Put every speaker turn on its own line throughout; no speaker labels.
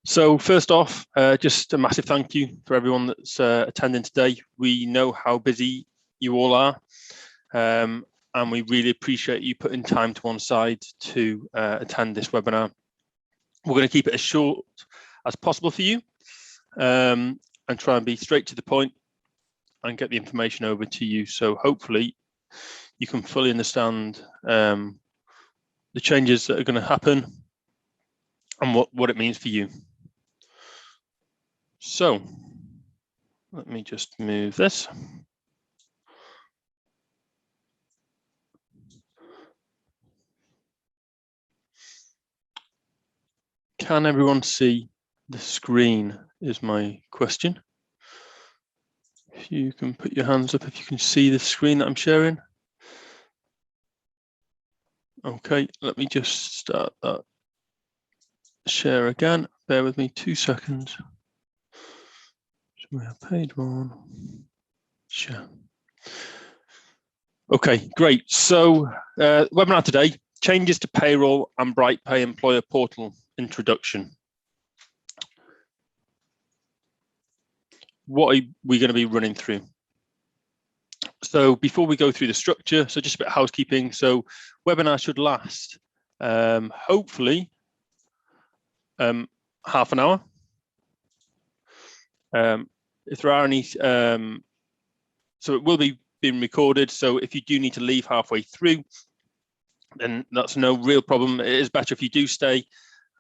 So first off, just a massive thank you for everyone that's attending today. We know how busy you all are, and we really appreciate you putting time to one side to attend this webinar. We're going to keep it as short as possible for you, and try and be straight to the point and get the information over to you. So hopefully you can fully understand the changes that are going to happen and what it means for you. So let me just move this. Can everyone see the screen is my question. If you can put your hands up if you can see the screen that I'm sharing. Okay, let me just start that share again. Bear with me 2 seconds. So we have page 1, share. Okay, great. So webinar today, changes to payroll and BrightPay employer portal introduction. What are we going to be running through? So before we go through the structure, so just a bit of housekeeping. So webinar should last hopefully half an hour. If there are any, so it will be being recorded. So if you do need to leave halfway through, then that's no real problem. It is better if you do stay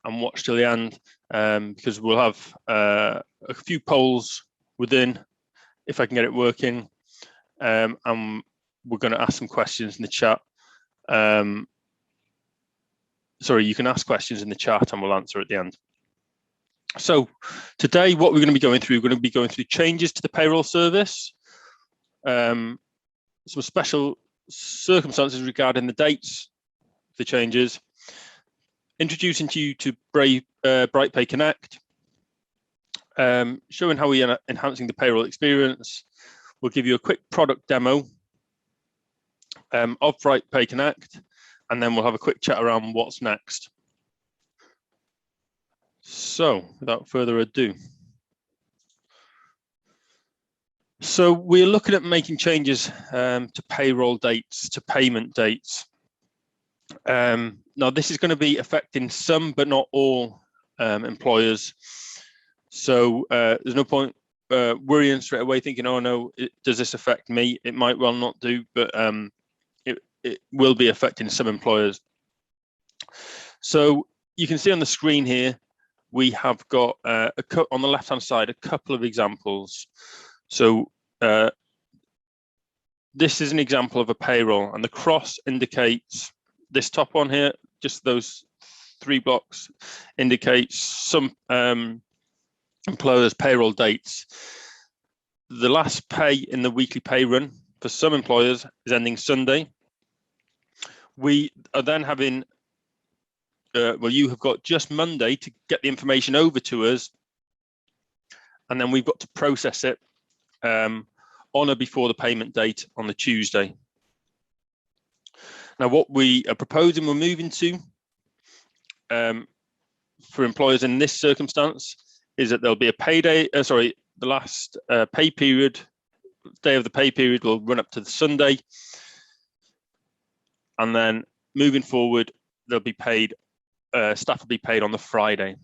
and watch till the end, because we'll have a few polls within, if I can get it working, and we're going to ask some questions in the chat. Sorry, you can ask questions in the chat and we'll answer at the end. So today, what we're going to be going through, we're going to be going through changes to the payroll service, some special circumstances regarding the dates, the changes, introducing you to BrightPay Connect, showing how we are enhancing the payroll experience. We'll give you a quick product demo of BrightPay Connect, and then we'll have a quick chat around what's next. So without further ado. So we're looking at making changes to payroll dates, to payment dates. Now this is going to be affecting some, but not all employers. So there's no point worrying straight away thinking, oh no, does this affect me? It might well not do, but it will be affecting some employers. So you can see on the screen here, we have got on the left-hand side, a couple of examples. So this is an example of a payroll, and the cross indicates this top one here, just those 3 blocks indicates some employers' payroll dates. The last pay in the weekly pay run for some employers is ending Sunday. We are then having, well, you have got just Monday to get the information over to us, and then we've got to process it on or before the payment date on the Tuesday. Now, what we are proposing, we're moving to for employers in this circumstance is that there'll be a payday, the last pay period, day of the pay period will run up to the Sunday. And then moving forward, they'll be paid, staff will be paid on the Friday.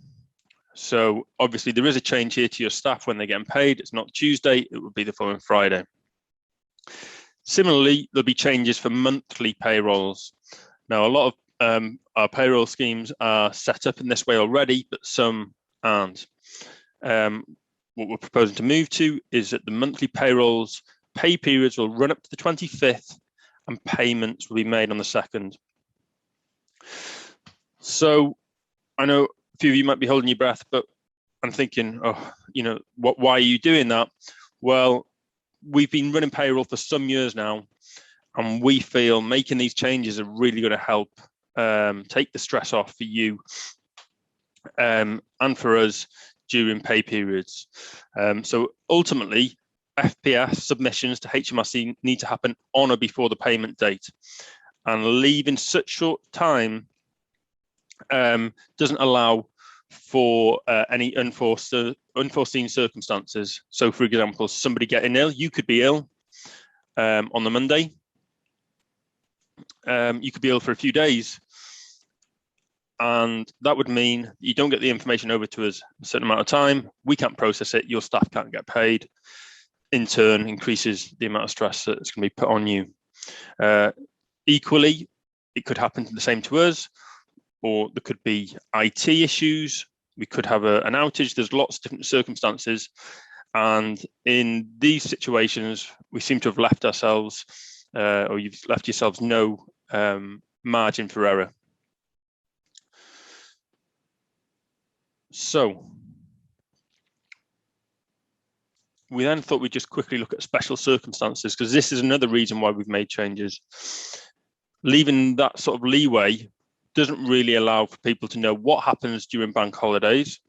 So obviously there is a change here to your staff when they're getting paid. It's not Tuesday, it would be the following Friday. Similarly, there'll be changes for monthly payrolls. Now, a lot of our payroll schemes are set up in this way already, but some aren't. What we're proposing to move to is that the monthly payrolls, pay periods will run up to the 25th and payments will be made on the 2nd. So I know a few of you might be holding your breath, but I'm thinking, oh, you know, why are you doing that? Well, we've been running payroll for some years now, and we feel making these changes are really going to help take the stress off for you and for us during pay periods. So ultimately, FPS submissions to HMRC need to happen on or before the payment date, and leaving such short time doesn't allow for any unforeseen circumstances. So, for example, somebody getting ill, you could be ill on the Monday. You could be ill for a few days. And that would mean you don't get the information over to us a certain amount of time. We can't process it. Your staff can't get paid. In turn, increases the amount of stress that's going to be put on you. Equally, it could happen the same to us, or there could be IT issues. We could have an outage. There's lots of different circumstances. And in these situations, we seem to have left ourselves, or you've left yourselves no margin for error. So we then thought we'd just quickly look at special circumstances, because this is another reason why we've made changes. Leaving that sort of leeway doesn't really allow for people to know what happens during bank holidays.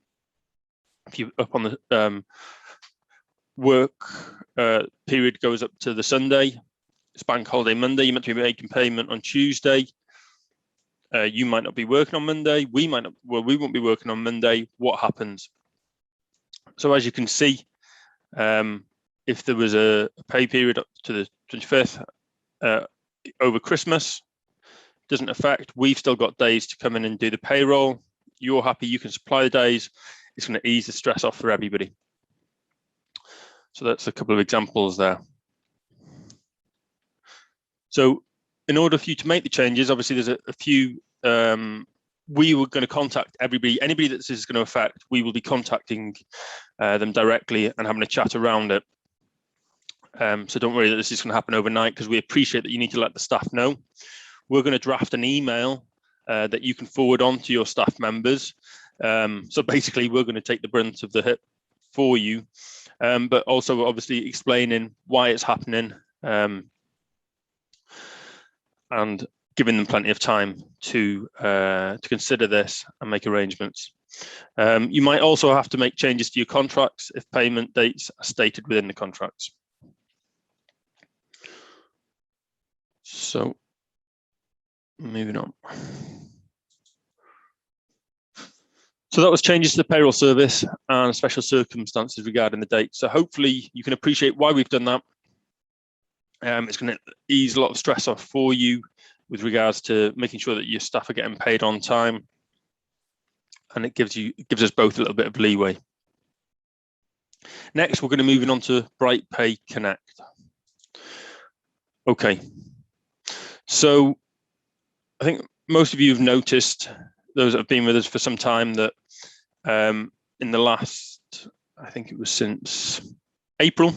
If you're up on the work period goes up to the Sunday, it's bank holiday Monday, you're meant to be making payment on Tuesday. You might not be working on Monday. We might not. Well, we won't be working on Monday. What happens? So as you can see, if there was a pay period up to the 25th over Christmas, doesn't affect. We've still got days to come in and do the payroll. You're happy. You can supply the days. It's going to ease the stress off for everybody. So that's a couple of examples there. So in order for you to make the changes, obviously there's a few, we were going to contact anybody that this is going to affect, we will be contacting them directly and having a chat around it. So don't worry that this is going to happen overnight, because we appreciate that you need to let the staff know. We're going to draft an email that you can forward on to your staff members. So basically we're going to take the brunt of the hit for you, but also obviously explaining why it's happening, and giving them plenty of time to consider this and make arrangements. You might also have to make changes to your contracts if payment dates are stated within the contracts. So moving on. So that was changes to the payroll service and special circumstances regarding the date. So hopefully you can appreciate why we've done that. It's going to ease a lot of stress off for you with regards to making sure that your staff are getting paid on time, and it gives us both a little bit of leeway. Next, we're going to move on to BrightPay Connect. Okay, so I think most of you have noticed, those that have been with us for some time, that in the last, I think it was since April,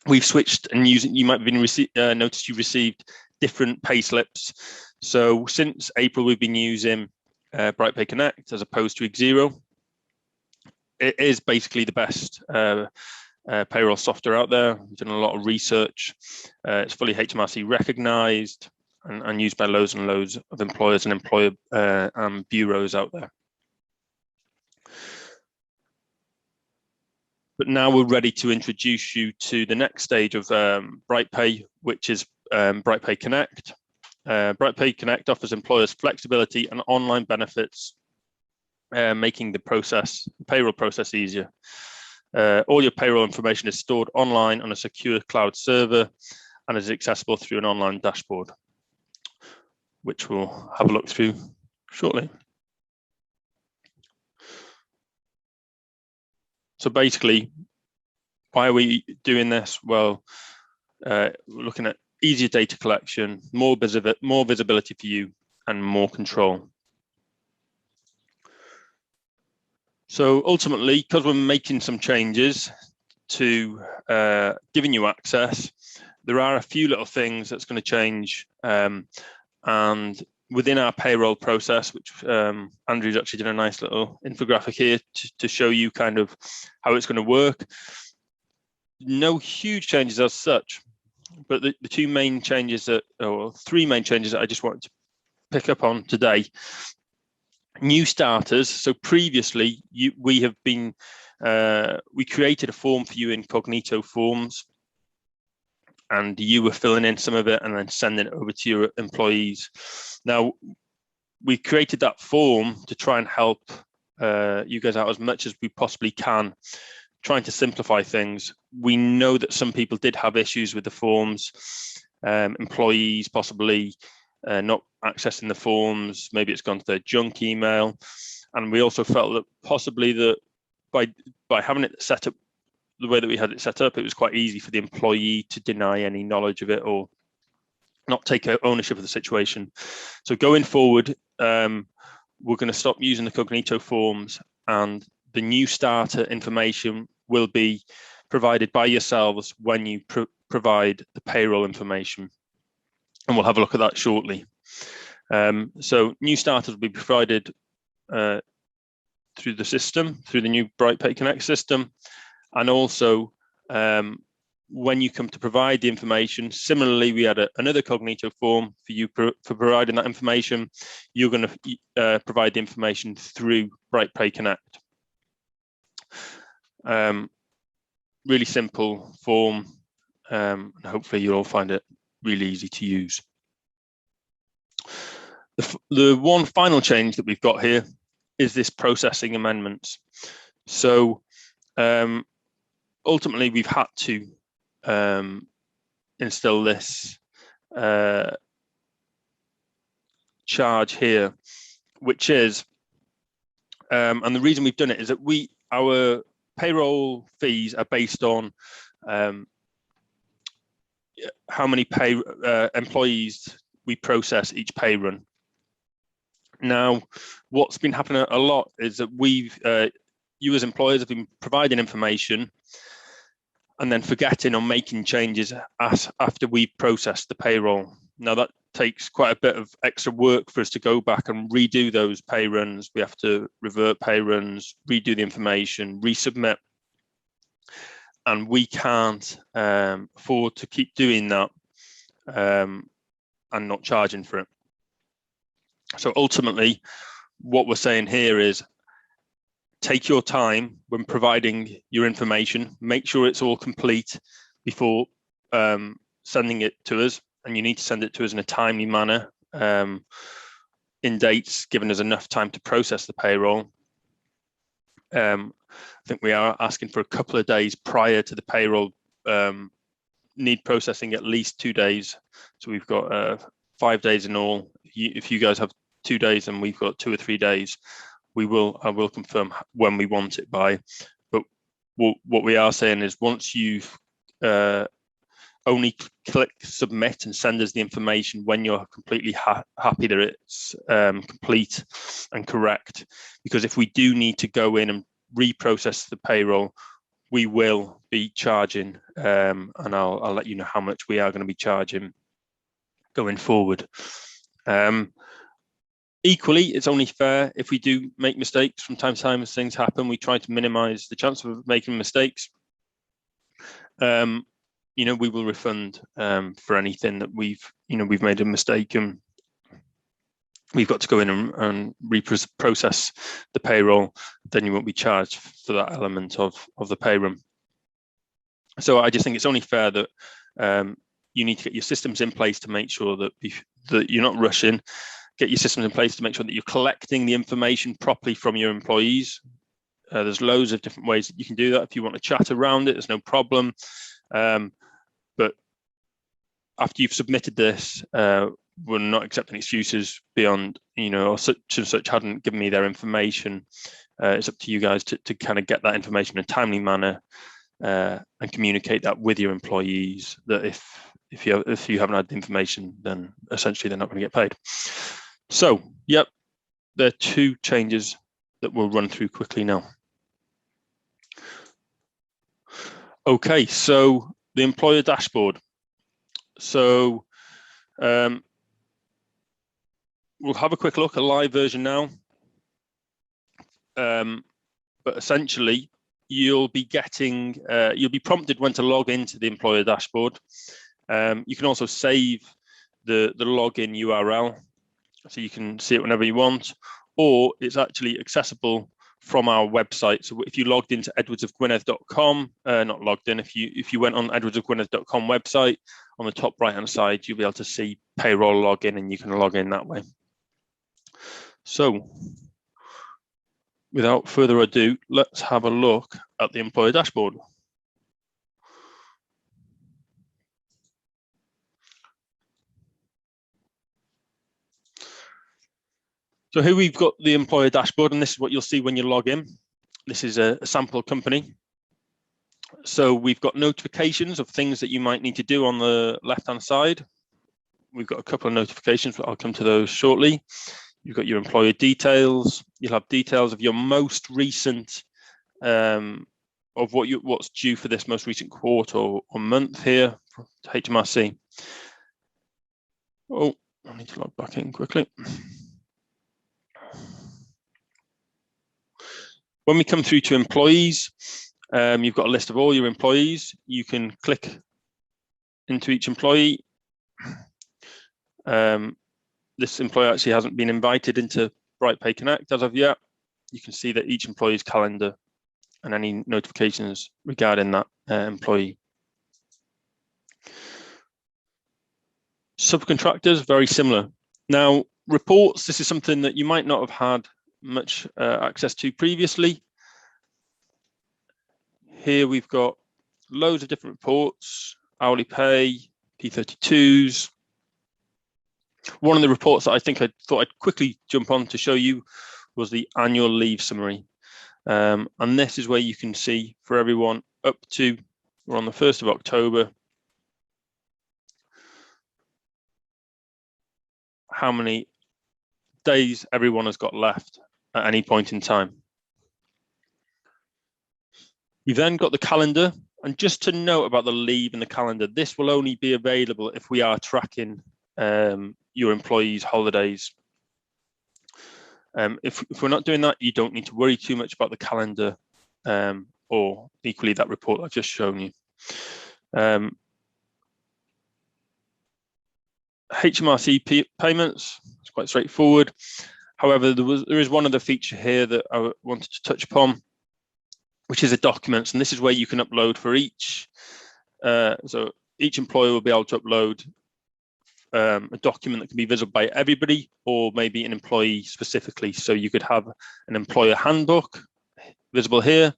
we've switched and you might have been noticed you received different pay slips. So since April, we've been using BrightPay Connect as opposed to Xero. It is basically the best payroll software out there. We've done a lot of research. It's fully HMRC recognized and used by loads and loads of employers and employer bureaus out there. But now we're ready to introduce you to the next stage of BrightPay, which is BrightPay Connect. BrightPay Connect offers employers flexibility and online benefits, making the payroll process easier. All your payroll information is stored online on a secure cloud server and is accessible through an online dashboard, which we'll have a look through shortly. So basically, why are we doing this? Well, we're looking at easier data collection, more visibility for you, and more control. So ultimately, because we're making some changes to giving you access, there are a few little things that's going to change. And within our payroll process, which Andrew's actually done a nice little infographic here to show you kind of how it's going to work. No huge changes as such, but the two main changes or three main changes that I just wanted to pick up on today. New starters. So previously, we created a form for you in Cognito Forms, and you were filling in some of it and then sending it over to your employees. Now, we created that form to try and help you guys out as much as we possibly can, trying to simplify things. We know that some people did have issues with the forms, employees possibly not accessing the forms, maybe it's gone to their junk email. And we also felt that possibly that by having it set up the way that we had it set up, it was quite easy for the employee to deny any knowledge of it or not take ownership of the situation. So going forward, we're going to stop using the Cognito forms, and the new starter information will be provided by yourselves when you provide the payroll information. And we'll have a look at that shortly. So new starters will be provided through the system, through the new BrightPay Connect system. And also, when you come to provide the information, similarly, we had another Cognito form for you for providing that information. You're going to provide the information through BrightPay Connect. Really simple form, and hopefully you'll all find it really easy to use. The one final change that we've got here is this processing amendments. So ultimately, we've had to instill this charge here, which is, and the reason we've done it is that our payroll fees are based on how many employees we process each pay run. Now, what's been happening a lot is that you as employers have been providing information and then forgetting or making changes after we process the payroll. Now that takes quite a bit of extra work for us to go back and redo those pay runs. We have to revert pay runs, redo the information, resubmit. And we can't afford to keep doing that and not charging for it. So ultimately, what we're saying here is take your time when providing your information, make sure it's all complete before sending it to us. And you need to send it to us in a timely manner, in dates, giving us enough time to process the payroll. I think we are asking for a couple of days prior to the payroll, need processing at least 2 days. So we've got 5 days in all. If you guys have 2 days and we've got 2 or 3 days, I will confirm when we want it by. But what we are saying is once you've only click submit and send us the information when you're completely happy that it's complete and correct. Because if we do need to go in and reprocess the payroll, we will be charging, and I'll let you know how much we are going to be charging going forward. Equally, it's only fair if we do make mistakes from time to time as things happen. We try to minimize the chance of making mistakes. We will refund for anything that we've made a mistake and we've got to go in and reprocess the payroll. Then you won't be charged for that element of the pay run. So I just think it's only fair that you need to get your systems in place to make sure that you're not rushing. Get your systems in place to make sure that you're collecting the information properly from your employees. There's loads of different ways that you can do that. If you want to chat around it, there's no problem. But after you've submitted this, we're not accepting excuses beyond, such and such hadn't given me their information. It's up to you guys to kind of get that information in a timely manner and communicate that with your employees, that if you haven't had the information, then essentially they're not going to get paid. So, yep, there are 2 changes that we'll run through quickly now. Okay, so the employer dashboard. So we'll have a quick look, a live version now. But essentially, you'll be prompted when to log into the employer dashboard. You can also save the login URL, so you can see it whenever you want, or it's actually accessible from our website. So if you logged into edwardsofgwynedd.com, not logged in, if you went on edwardsofgwynedd.com website, on the top right hand side, you'll be able to see payroll login and you can log in that way. So without further ado, let's have a look at the employer dashboard. So here we've got the employer dashboard, and this is what you'll see when you log in. This is a sample company. So we've got notifications of things that you might need to do on the left-hand side. We've got a couple of notifications, but I'll come to those shortly. You've got your employer details. You'll have details of your most recent, of what's due for this most recent quarter or month here for HMRC. Oh, I need to log back in quickly. When we come through to employees, you've got a list of all your employees. You can click into each employee. This employee actually hasn't been invited into BrightPay Connect as of yet. You can see that each employee's calendar and any notifications regarding that employee. Subcontractors, very similar. Now, reports, this is something that you might not have had much access to previously. Here we've got loads of different reports, hourly pay, P32s. One of the reports that I think I thought I'd quickly jump on to show you was the annual leave summary. And this is where you can see for everyone up to, we're on the 1st of October, how many days everyone has got left at any point in time. You've then got the calendar, and just to note about the leave in the calendar, this will only be available if we are tracking your employees' holidays. If we're not doing that, you don't need to worry too much about the calendar or equally that report I've just shown you. HMRC payments, it's quite straightforward. However, there is one other feature here that I wanted to touch upon, which is the documents, and this is where you can upload for each. So each employer will be able to upload a document that can be visible by everybody, or maybe an employee specifically. So you could have an employer handbook visible here,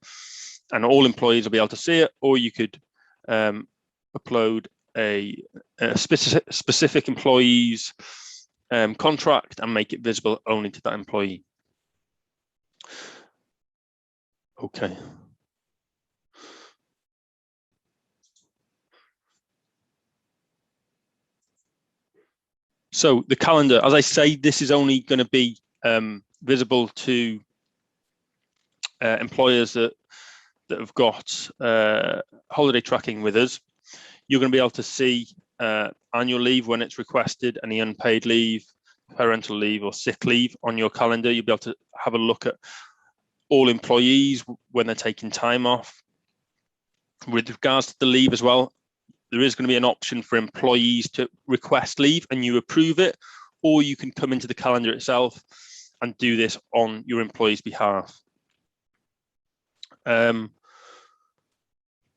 and all employees will be able to see it, or you could upload a specific employee's contract and make it visible only to that employee. Okay. So the calendar, as I say, this is only going to be visible to employers that have got holiday tracking with us. You're going to be able to see annual leave when it's requested, any unpaid leave, parental leave or sick leave on your calendar. You'll be able to have a look at all employees when they're taking time off. With regards to the leave as well, there is going to be an option for employees to request leave and you approve it, or you can come into the calendar itself and do this on your employee's behalf.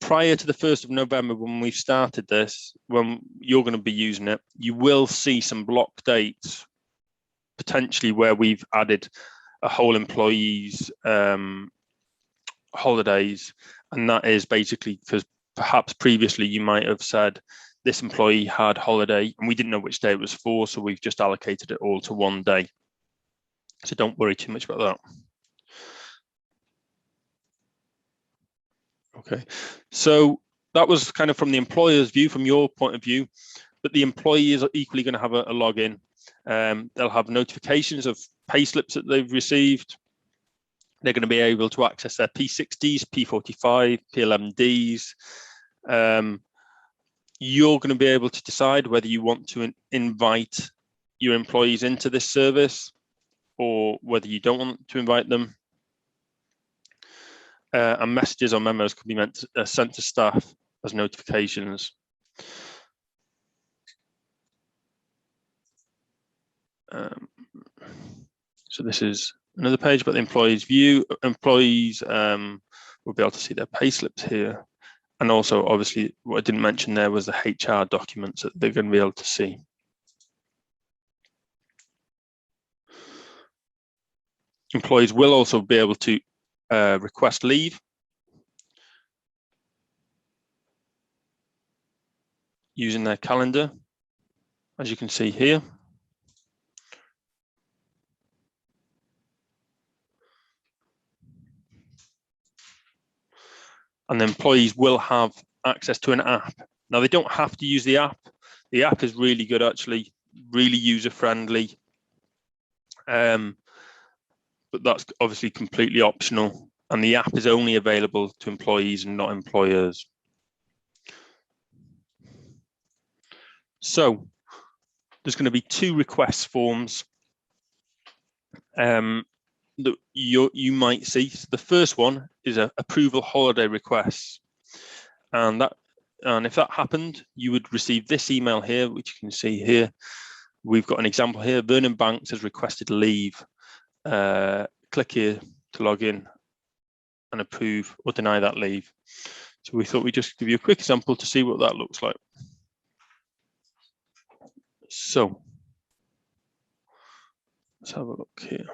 Prior to the 1st of November, when we've started this, when you're going to be using it, you will see some block dates, potentially where we've added a whole employee's holidays. And that is basically because perhaps previously you might have said this employee had holiday and we didn't know which day it was for, so we've just allocated it all to one day. So don't worry too much about that. Okay, so that was kind of from the employer's view, from your point of view, but the employee is equally going to have a login. They'll have notifications of pay slips that they've received. They're going to be able to access their P60s, P45, P11Ds. You're going to be able to decide whether you want to invite your employees into this service or whether you don't want to invite them. And messages or memos can be sent to staff as notifications. So this is another page about the employee's view. Employees will be able to see their pay slips here. And also, obviously, what I didn't mention there was the HR documents that they're going to be able to see. Employees will also be able to request leave using their calendar, as you can see here. And the employees will have access to an app. Now, they don't have to use the app. The app is really good, actually, really user-friendly. But that's obviously completely optional. And the app is only available to employees and not employers. So there's going to be 2 request forms that you might see. So the first one is a approval holiday request, and if that happened, you would receive this email here, which you can see here. We've got an example here. Vernon Banks has requested leave. Click here to log in and approve or deny that leave. So we thought we'd just give you a quick example to see what that looks like. So let's have a look here.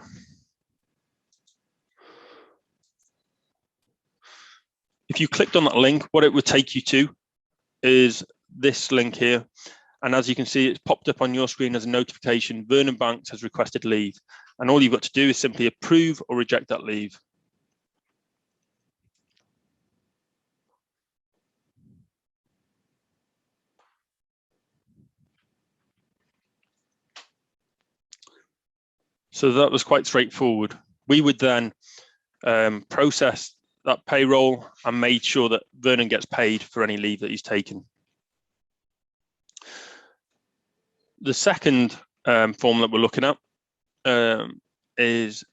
If you clicked on that link, what it would take you to is this link here. And as you can see, it's popped up on your screen as a notification. Vernon Banks has requested leave. And all you've got to do is simply approve or reject that leave. So that was quite straightforward. We would then process that payroll and made sure that Vernon gets paid for any leave that he's taken. The second form that we're looking at is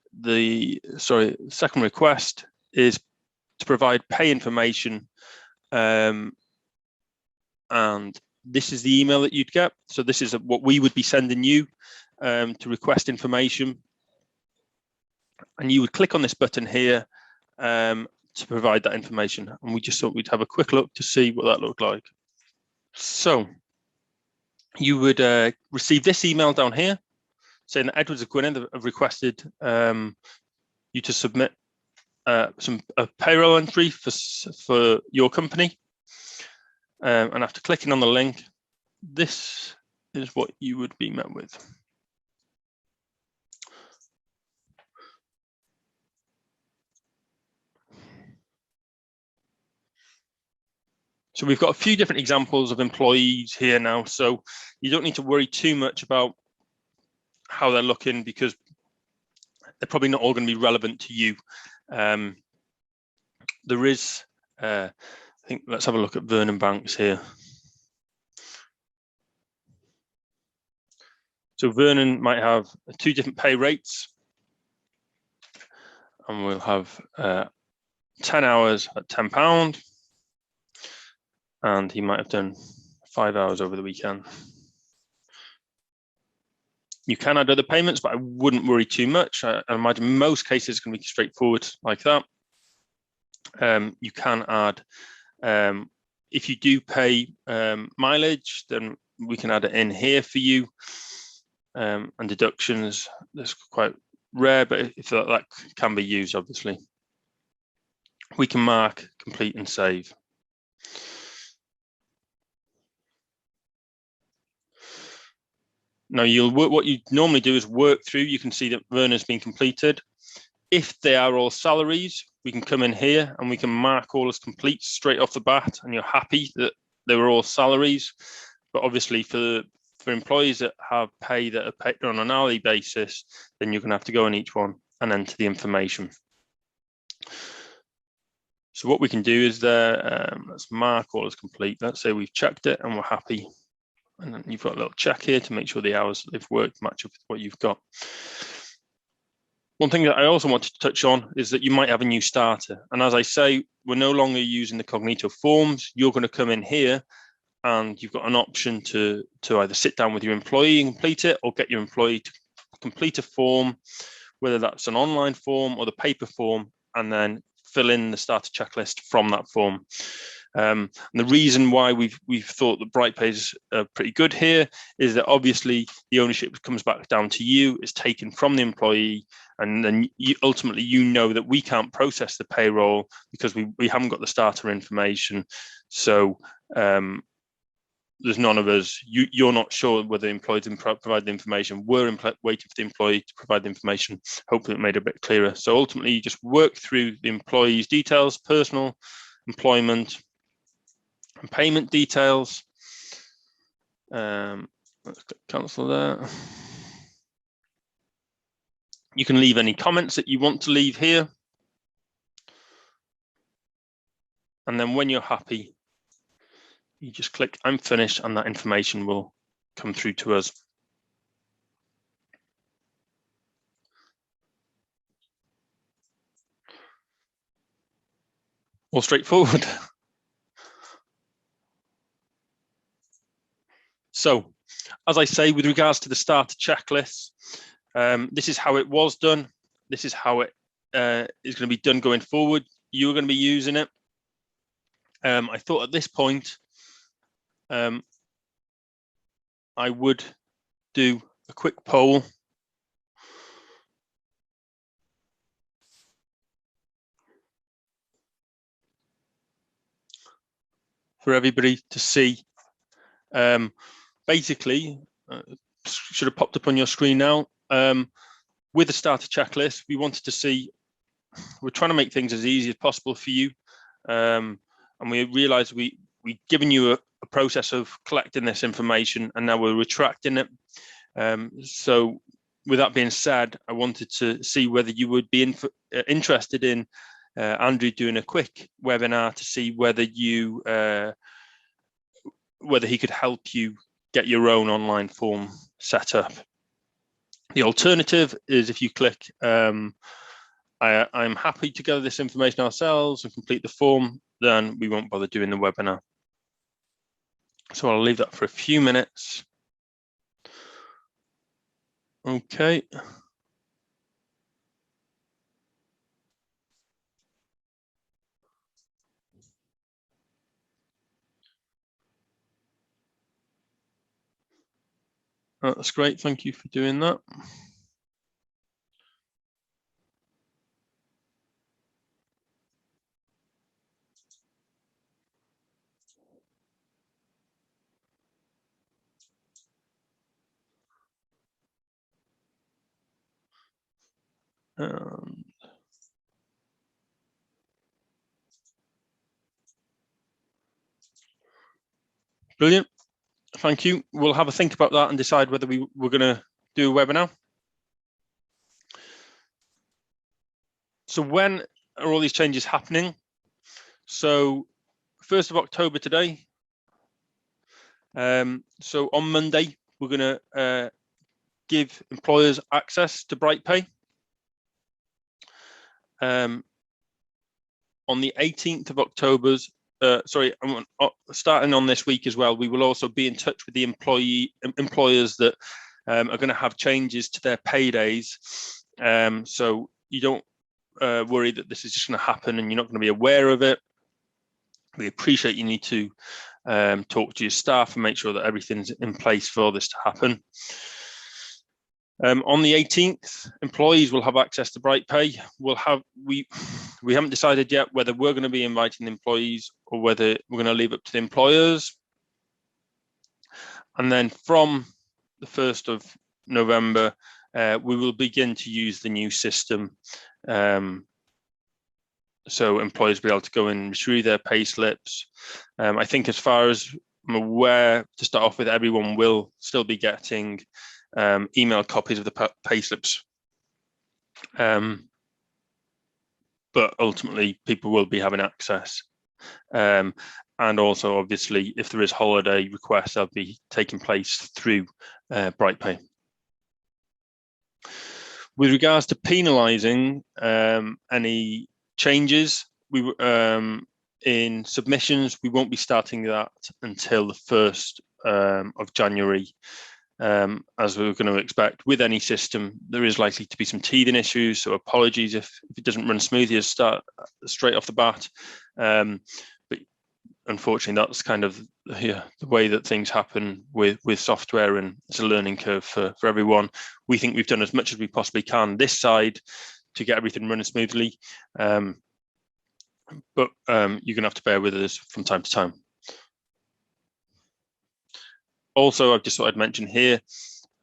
second request is to provide pay information, and this is the email that you'd get. So this is what we would be sending you to request information, and you would click on this button here to provide that information. And we just thought we'd have a quick look to see what that looked like. So you would receive this email down here saying that Edwards of Gwynedd have requested you to submit a payroll entry for your company. And after clicking on the link, this is what you would be met with. So we've got a few different examples of employees here now, so you don't need to worry too much about how they're looking because they're probably not all going to be relevant to you. There is, I think, let's have a look at Vernon Banks here. So Vernon might have 2 different pay rates, and we'll have 10 hours at £10. And he might have done 5 hours over the weekend. You can add other payments, but I wouldn't worry too much. I imagine most cases it's going to be straightforward like that. You can add, if you do pay mileage, then we can add it in here for you. And deductions, that's quite rare, but if that can be used, obviously. We can mark, complete, and save. Now, what you normally do is work through. You can see that Vernon's been completed. If they are all salaries, we can come in here and we can mark all as complete straight off the bat, and you're happy that they were all salaries. But obviously, for employees that have pay that are paid on an hourly basis, then you're going to have to go on each one and enter the information. So what we can do is let's mark all as complete. Let's say we've checked it and we're happy. And then you've got a little check here to make sure the hours they've worked match up with what you've got. One thing that I also wanted to touch on is that you might have a new starter. And as I say, we're no longer using the Cognito forms. You're going to come in here and you've got an option to either sit down with your employee and complete it, or get your employee to complete a form, whether that's an online form or the paper form, and then fill in the starter checklist from that form. And the reason why we've thought that BrightPay is pretty good here is that obviously the ownership comes back down to you. It's taken from the employee, and then ultimately you know that we can't process the payroll because we haven't got the starter information. So there's none of us. You're not sure whether the employee didn't provide the information. We're waiting for the employee to provide the information. Hopefully it made it a bit clearer. So ultimately you just work through the employee's details, personal, employment, and payment details. Let's cancel that. You can leave any comments that you want to leave here. And then when you're happy, you just click I'm finished, and that information will come through to us. All straightforward. So, as I say, with regards to the starter checklist, this is how it was done. This is how it is going to be done going forward. You're going to be using it. I thought at this point, I would do a quick poll. For everybody to see. Basically, should have popped up on your screen now. With the starter checklist, we wanted to see, we're trying to make things as easy as possible for you. And we realized we've given you a process of collecting this information, and now we're retracting it. So with that being said, I wanted to see whether you would be interested in Andrew doing a quick webinar to see whether you whether he could help you get your own online form set up. The alternative is if you click I'm happy to gather this information ourselves and complete the form, then we won't bother doing the webinar. So I'll leave that for a few minutes. Okay. That's great. Thank you for doing that. Brilliant. Thank you. We'll have a think about that and decide whether we're going to do a webinar. So when are all these changes happening? So 1st of October today. So on Monday, we're going to give employers access to BrightPay. On the 18th of October, starting on this week as well, we will also be in touch with the employers that are going to have changes to their paydays. So you don't worry that this is just going to happen and you're not going to be aware of it. We appreciate you need to talk to your staff and make sure that everything's in place for this to happen. On the 18th, employees will have access to BrightPay. We haven't decided yet whether we're going to be inviting the employees or whether we're going to leave it up to the employers. And then from the 1st of November, we will begin to use the new system. So employers will be able to go and retrieve their pay slips. I think as far as I'm aware, to start off with, everyone will still be getting email copies of the pay slips. But ultimately, people will be having access. And also, obviously, if there is holiday requests, they'll be taking place through BrightPay. With regards to penalising any changes, in submissions, we won't be starting that until the 1st of January. As we were going to expect with any system, there is likely to be some teething issues. So apologies if it doesn't run smoothly as start straight off the bat. But unfortunately, that's kind of the way that things happen with software, and it's a learning curve for everyone. We think we've done as much as we possibly can this side to get everything running smoothly, but you're going to have to bear with us from time to time. Also, I've just thought I'd mention here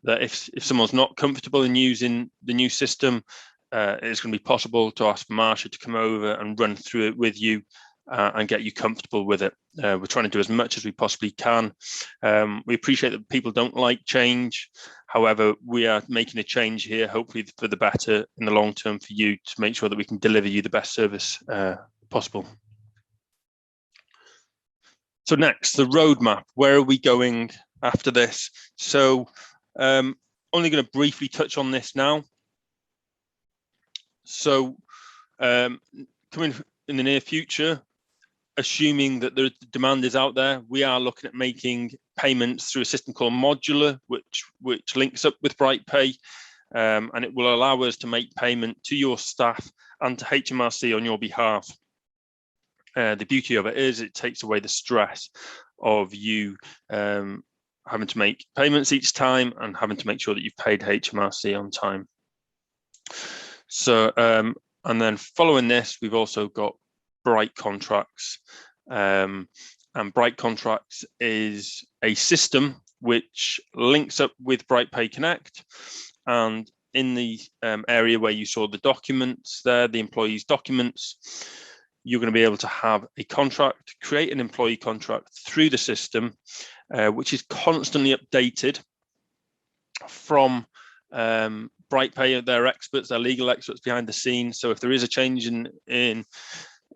that if someone's not comfortable in using the new system, it's going to be possible to ask for Marsha to come over and run through it with you and get you comfortable with it. We're trying to do as much as we possibly can. We appreciate that people don't like change. However, we are making a change here, hopefully for the better in the long term for you, to make sure that we can deliver you the best service possible. So next, the roadmap. Where are we going after this? So only going to briefly touch on this now. So coming in the near future, assuming that the demand is out there, we are looking at making payments through a system called Modular, which links up with BrightPay, and it will allow us to make payment to your staff and to HMRC on your behalf. The beauty of it is it takes away the stress of you having to make payments each time and having to make sure that you've paid HMRC on time. So, and then following this, we've also got Bright Contracts. And Bright Contracts is a system which links up with BrightPay Connect. And in the area where you saw the documents there, the employees' documents, you're going to be able to have a contract, create an employee contract through the system, which is constantly updated from BrightPay. They're experts, they're legal experts behind the scenes. So if there is a change in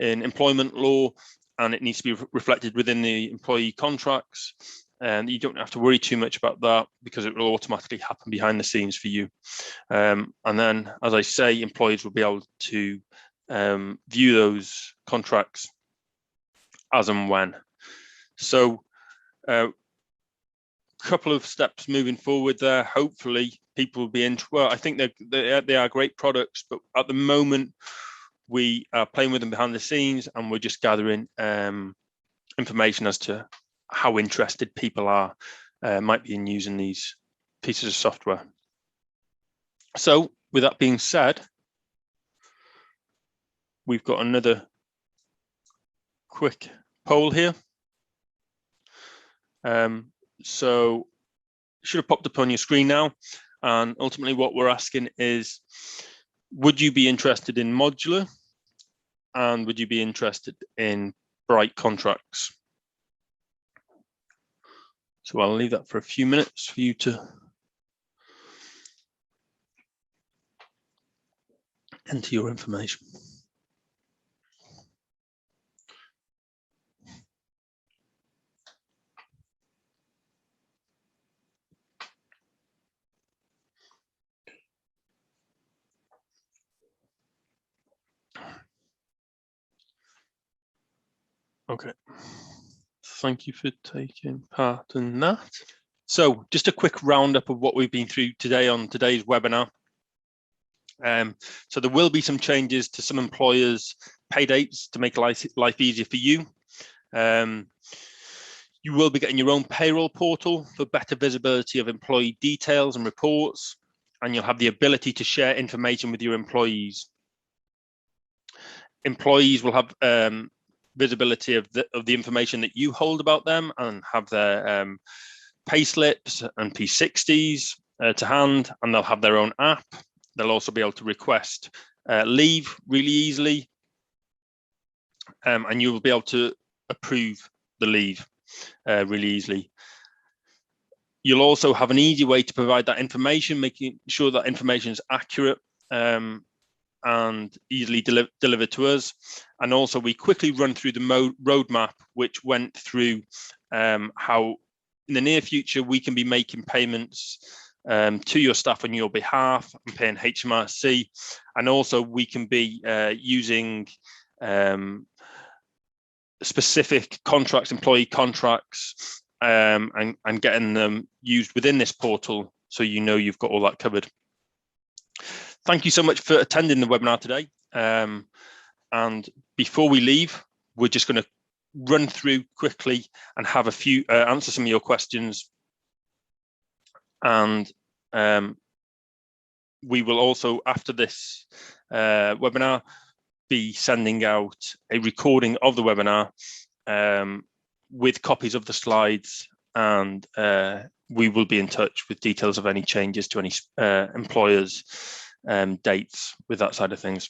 employment law and it needs to be reflected within the employee contracts, and you don't have to worry too much about that because it will automatically happen behind the scenes for you. And then, as I say, employees will be able to view those contracts as and when. So a couple of steps moving forward there. Hopefully people will be into, well, I think they are great products, but at the moment we are playing with them behind the scenes and we're just gathering information as to how interested people are might be in using these pieces of software. So with that being said, we've got another quick poll here. So it should have popped up on your screen now. And ultimately what we're asking is, would you be interested in Modular? And would you be interested in Bright Contracts? So I'll leave that for a few minutes for you to enter your information. Okay, thank you for taking part in that. So just a quick roundup of what we've been through today on today's webinar. So there will be some changes to some employers' pay dates to make life easier for you. You will be getting your own payroll portal for better visibility of employee details and reports, and you'll have the ability to share information with your employees. Employees will have visibility of the information that you hold about them and have their pay slips and P60s to hand, and they'll have their own app. They'll also be able to request leave really easily, and you will be able to approve the leave really easily. You'll also have an easy way to provide that information, making sure that information is accurate and easily delivered to us. And also we quickly run through the roadmap, which went through how in the near future we can be making payments to your staff on your behalf and paying HMRC. And also we can be using specific contracts, employee contracts, and getting them used within this portal, so you know you've got all that covered. Thank you so much for attending the webinar today. And before we leave, we're just going to run through quickly and have a few answer some of your questions, and we will also, after this webinar, be sending out a recording of the webinar with copies of the slides, and we will be in touch with details of any changes to any employers' dates with that side of things.